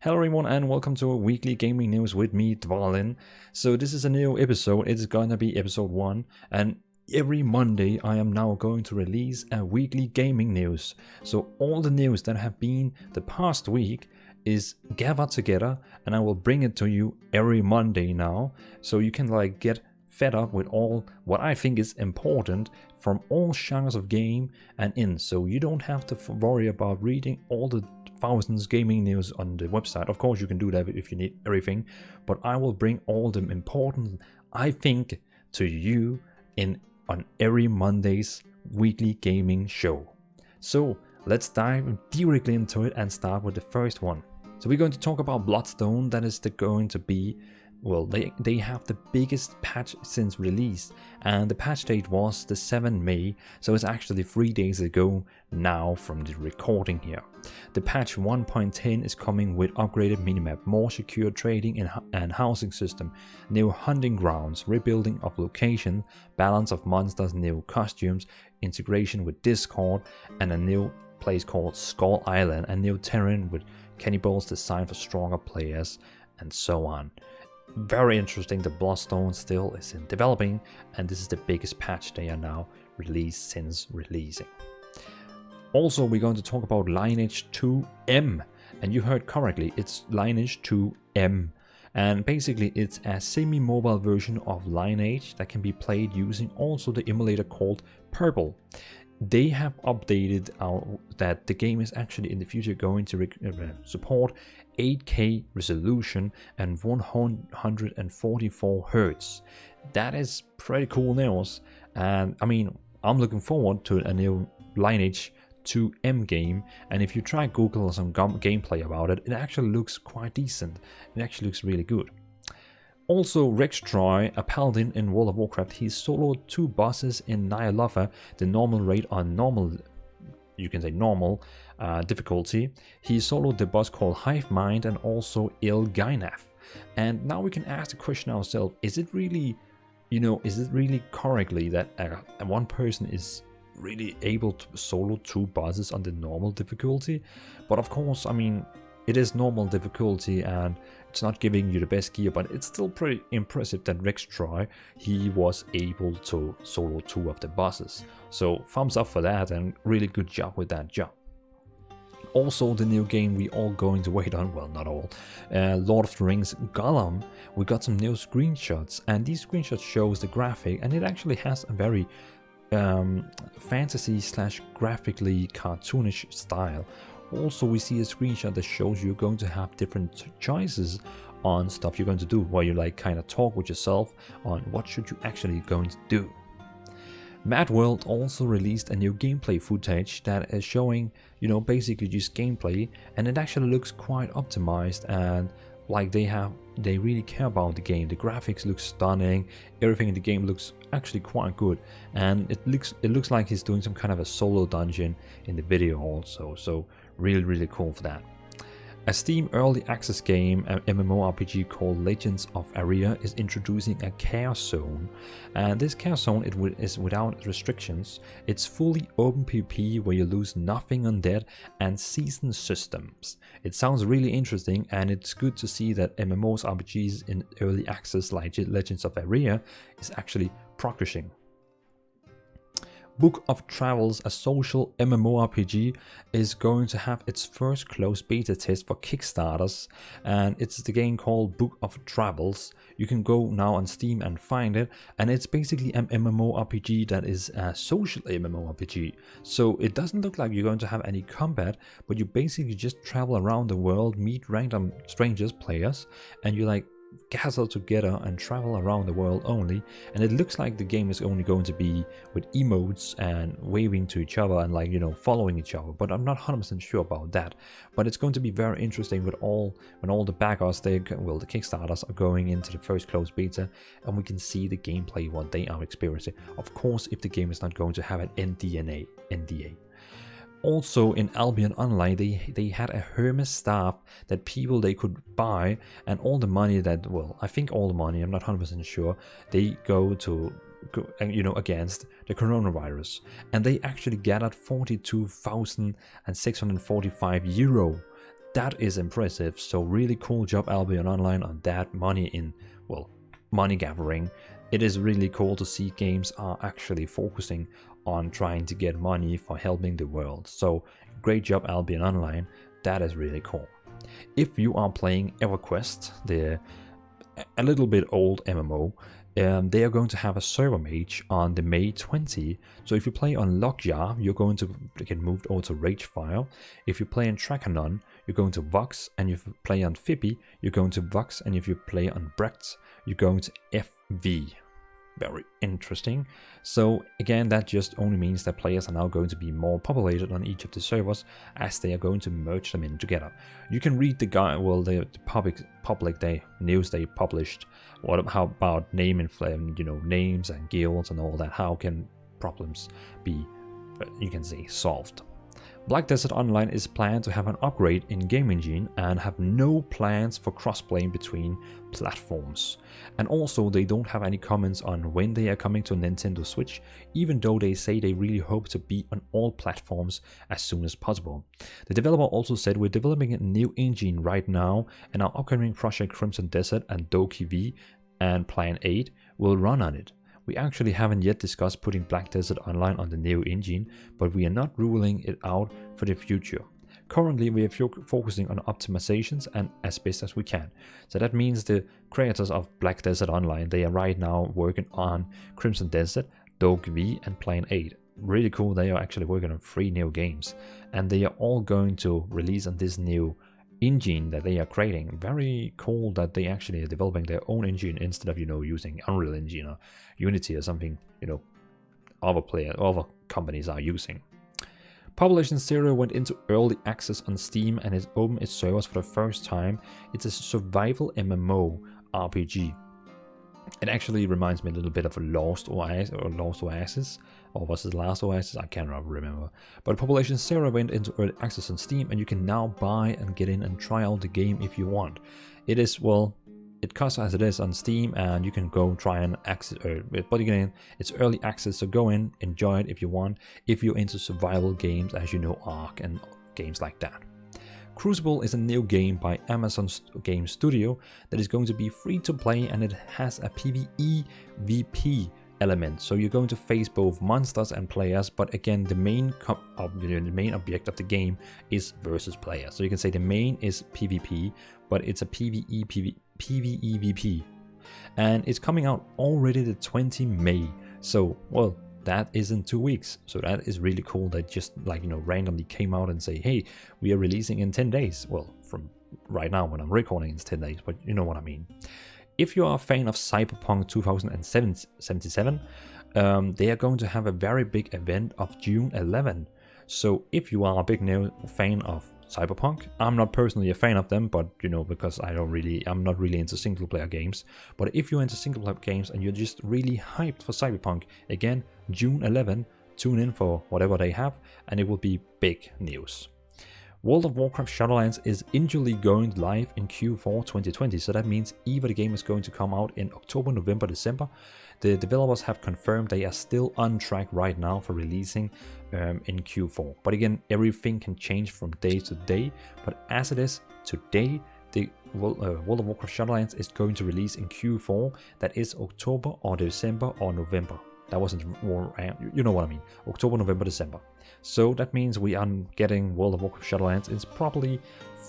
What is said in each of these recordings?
Hello everyone and welcome to a weekly gaming news with me, Dvalin. So this is a new episode, it's gonna be episode 1, and every Monday I am now going to release a weekly gaming news. So all the news that have been the past week is gathered together and I will bring it to you every Monday now. So you can get fed up with all what I think is important from all genres of game and in. So you don't have to worry about reading all the thousands gaming news on the website. Of course you can do that if you need everything, but I will bring all the important I think to you on every Monday's weekly gaming show. So let's dive directly into it and start with the first one. So we're going to talk about Bloodstone. That is going to be, well, they have the biggest patch since release, and the patch date was the 7th May, so it's actually 3 days ago now from the recording here. The patch 1.10 is coming with upgraded minimap, more secure trading and housing system, new hunting grounds, rebuilding of location, balance of monsters, new costumes, integration with Discord, and a new place called Skull Island, a new terrain with cannibals designed for stronger players, and so on. Very interesting. The Bloodstone still is in developing, and this is the biggest patch they are now released since releasing. Also, we're going to talk about Lineage 2M, and you heard correctly, it's Lineage 2M, and basically it's a semi-mobile version of Lineage that can be played using also the emulator called Purple. They have updated that the game is actually in the future going to support 8K resolution and 144 Hz. That is pretty cool news, and I mean, I'm looking forward to a new Lineage 2M game, and if you try Google some gameplay about it, it actually looks quite decent. It actually looks really good. Also, Rextroy, a paladin in World of Warcraft, he soloed 2 bosses in Ny'alotha, the normal rate on normal, you can say normal difficulty. He soloed the boss called Hive Mind and also Il'gynath. And now we can ask the question ourselves, is it really, is it really correctly that one person is really able to solo 2 bosses on the normal difficulty? But of course, I mean, it is normal difficulty and it's not giving you the best gear, but it's still pretty impressive that Rextroy, he was able to solo 2 of the bosses. So thumbs up for that and really good job with that job. Also, the new game we all going to wait on, well, not all, Lord of the Rings Gollum. We got some new screenshots, and these screenshots shows the graphic, and it actually has a very fantasy / graphically cartoonish style. Also, we see a screenshot that shows you're going to have different choices on stuff you're going to do, where you kind of talk with yourself on what should you actually going to do. Mad World also released a new gameplay footage that is showing, basically just gameplay, and it actually looks quite optimized, and they really care about the game. The graphics look stunning, everything in the game looks actually quite good, and it looks like he's doing some kind of a solo dungeon in the video also, so really cool for that. A Steam early access game, an MMORPG called Legends of Aria, is introducing a Chaos Zone, and this Chaos Zone is without restrictions. It's fully open PvP where you lose nothing undead and season systems. It sounds really interesting, and it's good to see that MMOs RPGs in early access like Legends of Aria is actually progressing. Book of Travels, a social MMORPG, is going to have its first closed beta test for Kickstarters, and it's the game called Book of Travels. You can go now on Steam and find it, and it's basically an MMORPG that is a social MMORPG. So it doesn't look like you're going to have any combat, but you basically just travel around the world, meet random strangers, players, and you gather together and travel around the world only. And it looks like the game is only going to be with emotes and waving to each other and following each other, but I'm not 100% sure about that. But it's going to be very interesting with when all the backers, the Kickstarters are going into the first closed beta, and we can see the gameplay what they are experiencing. Of course, if the game is not going to have an NDA. Also in Albion Online, they had a Hermes staff that they could buy, and all the money that, I think all the money, I'm not 100% sure, they go against the coronavirus, and they actually gathered 42,645 euro that is impressive. So really cool job, Albion Online, on that money gathering. It is really cool to see games are actually focusing on trying to get money for helping the world. So great job, Albion Online. That is really cool. If you are playing Everquest, a little bit old MMO, they are going to have a server mage on the May 20. So if you play on Lockjar, you're going to get moved over to Ragefire. If you play on Trakanon, you're going to Vox, and if you play on Phoebe, you're going to Vox, and if you play on Brecht, you're going to FV. Very interesting. So again, that just only means that players are now going to be more populated on each of the servers as they are going to merge them in together. You can read the the public news they published. How about names and guilds and all that? How can problems be, you can say, solved? Black Desert Online is planned to have an upgrade in game engine and have no plans for crossplay between platforms. And also they don't have any comments on when they are coming to Nintendo Switch, even though they say they really hope to be on all platforms as soon as possible. The developer also said, "We're developing a new engine right now, and our upcoming project Crimson Desert and Doki V and Plan 8 will run on it. We actually haven't yet discussed putting Black Desert Online on the new engine, but we are not ruling it out for the future. Currently, we are focusing on optimizations and as best as we can." So that means the creators of Black Desert Online, they are right now working on Crimson Desert, Doki V and Plan 8. Really cool, they are actually working on 3 new games, and they are all going to release on this new engine that they are creating. Very cool that they actually are developing their own engine instead of using Unreal Engine or Unity or something other companies are using. Population Zero went into early access on Steam and has opened its servers for the first time. It's a survival MMO RPG. It actually reminds me a little bit of a Lost Oasis, or was it Last Oasis? I can't remember. But Population Zero went into early access on Steam, and you can now buy and get in and try out the game if you want. It is, it costs as it is on Steam, and you can go try and access but again, it's early access, so go in, enjoy it if you want, if you're into survival games, as Ark and games like that. Crucible is a new game by Amazon Game Studio that is going to be free to play, and it has a PvEvP element. So you're going to face both monsters and players, but again, the main object of the game is versus players. So you can say the main is PvP, but it's a PvEvP, and it's coming out already the 20 May. So that is in 2 weeks. So that is really cool. That just randomly came out and say, hey, we are releasing in 10 days. Well, from right now when I'm recording, it's 10 days, but you know what I mean. If you are a fan of Cyberpunk 2077, they are going to have a very big event of June 11. So if you are a big fan of Cyberpunk, I'm not personally a fan of them, but because I'm not really into single player games. But if you're into single player games and you're just really hyped for Cyberpunk, again, June 11, tune in for whatever they have, and it will be big news. World of Warcraft Shadowlands is initially going live in Q4 2020, so that means either the game is going to come out in October, November, December. The developers have confirmed they are still on track right now for releasing in Q4. But again, everything can change from day to day. But as it is today, the World of Warcraft Shadowlands is going to release in Q4. That is October or December or November. That wasn't more, you know what I mean. October, November, December. So that means we are getting World of Warcraft Shadowlands. It's probably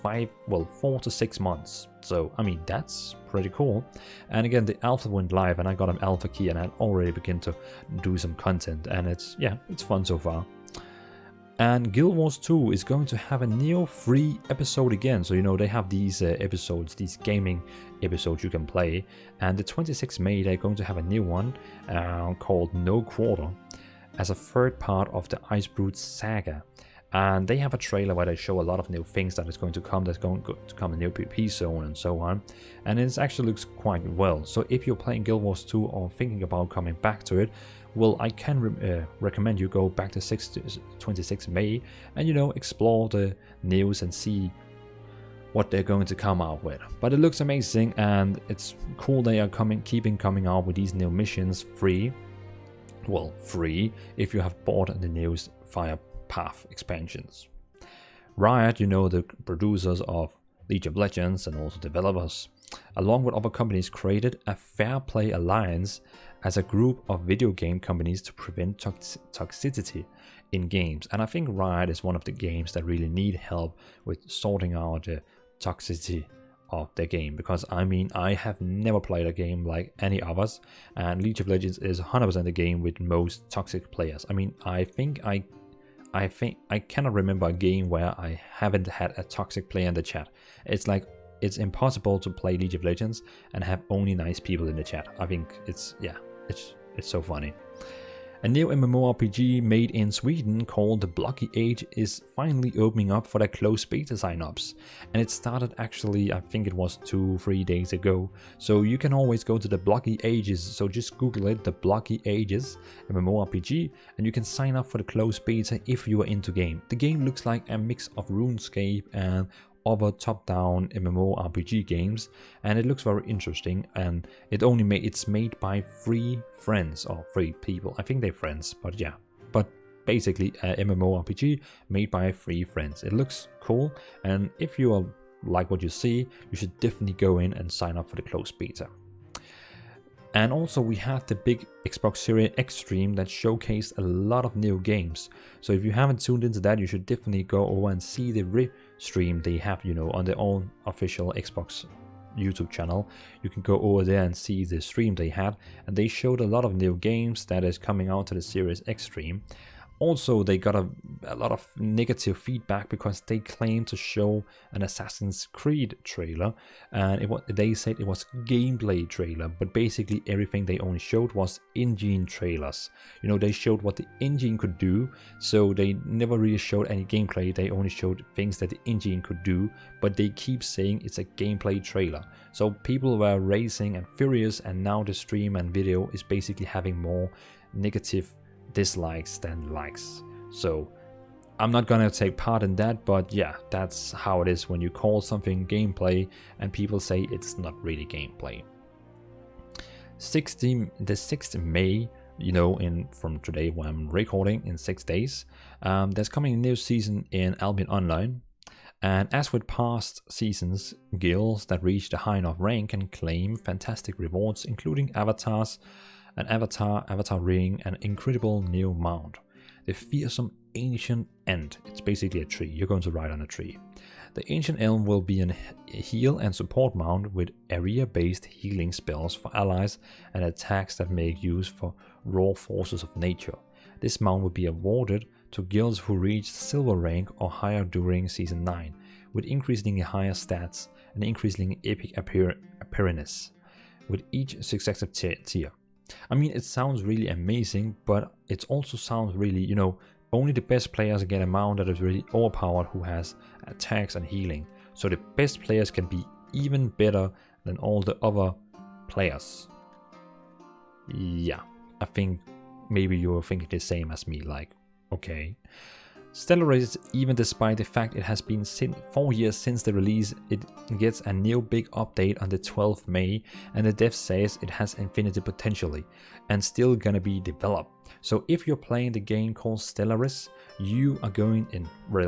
4 to 6 months. So, I mean, that's pretty cool. And again, the alpha went live and I got an alpha key and I already began to do some content. And it's fun so far. And Guild Wars 2 is going to have a new free episode again. So, they have these episodes, these gaming episodes you can play. And the 26th May, they're going to have a new one called No Quarter as a third part of the Icebrood saga. And they have a trailer where they show a lot of new things that is going to come. There's going to come a new PvP zone and so on. And it actually looks quite well. So if you're playing Guild Wars 2 or thinking about coming back to it, well, I can recommend you go back to 26 May and, explore the news and see what they're going to come out with. But it looks amazing, and it's cool they are keeping coming out with these new missions free. Well, free if you have bought the new Fire Path expansions. Riot, the producers of League of Legends and also developers, along with other companies, created a Fair Play Alliance as a group of video game companies to prevent toxicity in games. And I think Riot is one of the games that really need help with sorting out the toxicity of their game, because I have never played a game like any others, and League of Legends is 100% the game with most toxic players. I think I cannot remember a game where I haven't had a toxic player in the chat. It's impossible to play League of Legends and have only nice people in the chat. I think it's so funny. A new MMORPG made in Sweden called the Blocky Age is finally opening up for the closed beta signups. And it started actually, I think it was 2-3 days ago. So you can always go to the Blocky Ages. So just Google it, the Blocky Ages MMORPG, and you can sign up for the closed beta if you are into game. The game looks like a mix of RuneScape and other top-down MMORPG games, and it looks very interesting. And it's made by 3 friends or 3 people. I think they're friends, but yeah. But basically, a MMORPG made by 3 friends. It looks cool, and if you like what you see, you should definitely go in and sign up for the closed beta. And also we had the big Xbox Series X stream that showcased a lot of new games. So if you haven't tuned into that, you should definitely go over and see the stream they have, on their own official Xbox YouTube channel. You can go over there and see the stream they had, and they showed a lot of new games that is coming out to the Series X stream. Also, they got a lot of negative feedback because they claimed to show an Assassin's Creed trailer, and they said it was gameplay trailer, but basically everything they only showed was engine trailers. They showed what the engine could do, so they never really showed any gameplay. They only showed things that the engine could do, but they keep saying it's a gameplay trailer. So people were racing and furious, and now the stream and video is basically having more negative dislikes than likes. So I'm not gonna take part in that, but yeah, that's how it is when you call something gameplay and people say it's not really gameplay. The 6th May, from today when I'm recording, in 6 days, there's coming a new season in Albion Online. And as with past seasons, guilds that reach the high enough rank can claim fantastic rewards, including avatars, an avatar ring, and incredible new mount. The fearsome ancient end. It's basically a tree. You're going to ride on a tree. The ancient elm will be a heal and support mount with area-based healing spells for allies and attacks that make use for raw forces of nature. This mount will be awarded to guilds who reach silver rank or higher during season 9, with increasingly higher stats and increasingly epic appearance with each successive tier. It sounds really amazing, but it also sounds really, only the best players get a mount that is really overpowered, who has attacks and healing. So the best players can be even better than all the other players. Yeah, I think maybe you're thinking the same as me, like, okay. Stellaris, even despite the fact it has been 4 years since the release, it gets a new big update on the 12th May, and the dev says it has infinity potentially and still gonna be developed. So if you're playing the game called Stellaris, you are going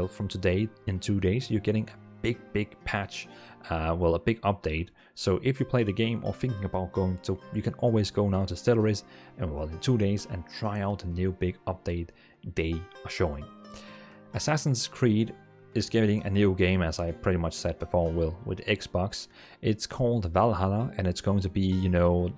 from today, in 2 days, you're getting a big patch, a big update. So if you play the game or thinking about going to, you can always go now to Stellaris and in 2 days and try out the new big update they are showing. Assassin's Creed is getting a new game, as I pretty much said before, with Xbox. It's called Valhalla, and it's going to be,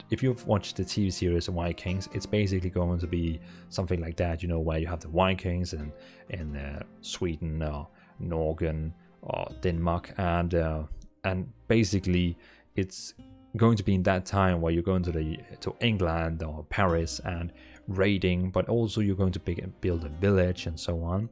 if you've watched the TV series Vikings, it's basically going to be something like that, where you have the Vikings in Sweden or Norway or Denmark, and basically it's going to be in that time where you're going to England or Paris and raiding, but also you're going to build a village and so on.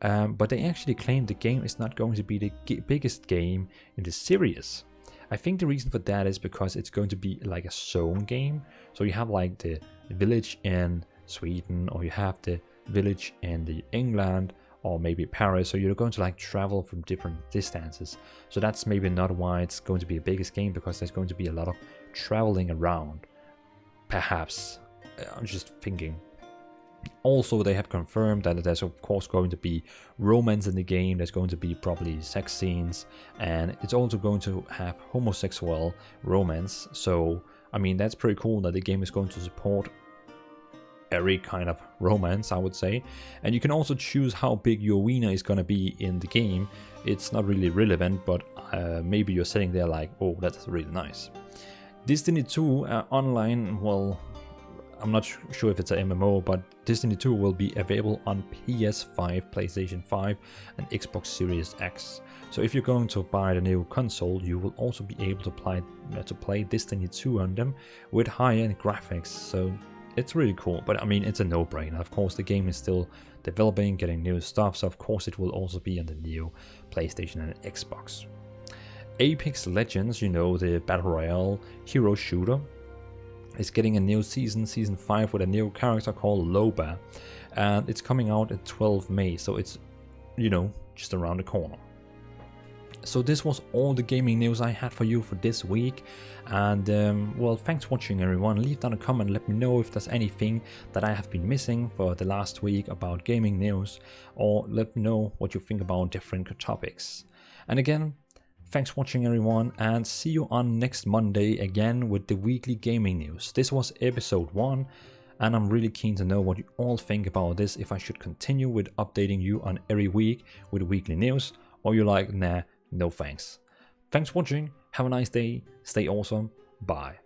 But they actually claim the game is not going to be the biggest game in the series. I think the reason for that is because it's going to be like a zone game. So you have like the village in Sweden, or you have the village in England, or maybe Paris. So you're going to like travel from different distances. So that's maybe not why it's going to be the biggest game, because there's going to be a lot of traveling around. Perhaps. I'm just thinking. Also, they have confirmed that there's of course going to be romance in the game, there's going to be probably sex scenes, and it's also going to have homosexual romance. So, I mean, that's pretty cool that the game is going to support every kind of romance, I would say. And you can also choose how big your arena is going to be in the game. It's not really relevant, but maybe you're sitting there like, oh, that's really nice. Destiny 2 online, well, I'm not sure if it's an MMO, but Destiny 2 will be available on PS5, PlayStation 5 and Xbox Series X. So if you're going to buy the new console, you will also be able to play Destiny 2 on them with high-end graphics. So it's really cool, but I mean, it's a no-brainer. Of course, the game is still developing, getting new stuff, so of course it will also be on the new PlayStation and Xbox. Apex Legends, you know, the Battle Royale hero shooter, is getting a new season 5 with a new character called Loba, and it's coming out at 12 May, so it's, you know, just around the corner. So this was all the gaming news I had for you for this week, and well, thanks for watching everyone. Leave down a comment, let me know if there's anything that I have been missing for the last week about gaming news, or let me know what you think about different topics. And again, thanks for watching everyone, and see you on next Monday again with the weekly gaming news. This was episode 1, and I'm really keen to know what you all think about this, if I should continue with updating you on every week with weekly news, or you're like, nah, no thanks. Thanks for watching, have a nice day, stay awesome, bye.